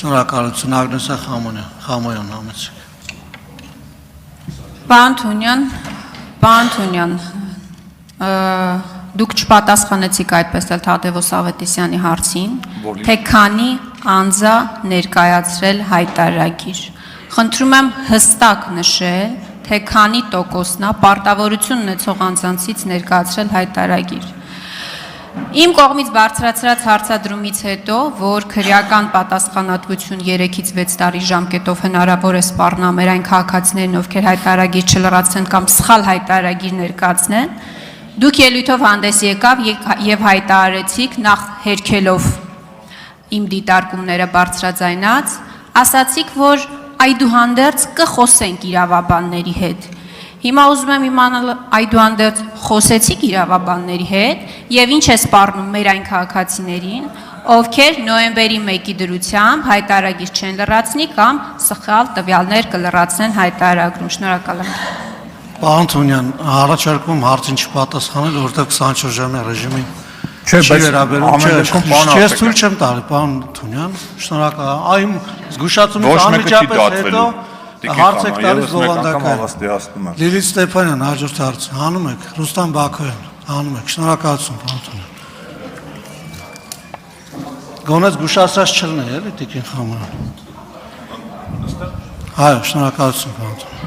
Շնորհակալություն, Ագնես Խամոյան, համեցեք։ Պարոն Թունյան, դուք չպատասխանեցիք այդպես էլ Թադևոս Ավետիսյանի հարցին, թե քանի անձ է ներկայացրել հայտարարագիր։ Խնդրում եմ հստակ նշել, թե քանի տոկոսն է պարտավորություն ունեցող անձանցից ներկայացրել հայտարարագիր։ Իմ կողմից բարձրացրած հարցադրումից հետո, որ քրեական պատասխանատվություն 3-ից 6 տարի ժամկետով հնարավոր է սպառնալ այն քաղաքացիներին, ովքեր հայտարարագիր չլրացնեն կամ սխալ հայտարարագիր ներկայացնեն, դուք ելույթով հանդես եկավ եւ հայտարարեցիք նախ հերքելով իմ դիտարկումները բարձրաձայնած, ասացիք, որ այդուհանդերձ կխոսենք իրավաբանների հետ։ Հիմա ուզում եմ իմանալ այդուհանդերձ խոսեցիք իրավաբանների հետ եւ ինչ է սպառնում մեր այն քաղաքացիներին, ովքեր նոյեմբերի 1-ի դրությամբ հայտարարագիր չեն լրացնի կամ սխալ տվյալներ կլրացնեն հայտարարագրում։ Շնորհակալ եմ։ Պարոն Թունյան, առաջարկում հարցին չպատասխանել, որովհետև 24 ժամյա ռեժիմին Չէ, բայց վերաբերում ես ցույց չեմ տալի, պարոն Թունյան, շնորհակալ եմ։ Այ զգուշացումից անմիջապես հետո հարց եք տալիս բովանդակային։ Լիլիթ Ստեփանյան, հաջորդ հարցը, հանում եք, Ռուստամ Բաքոյան, հանում եք, շնորհակալություն, պարոն Թունյան։ Գոնե զգուշացած չլներ, էլի Տիկին Խամոյան։ Այո, շնորհակալություն, պարոն Թունյան։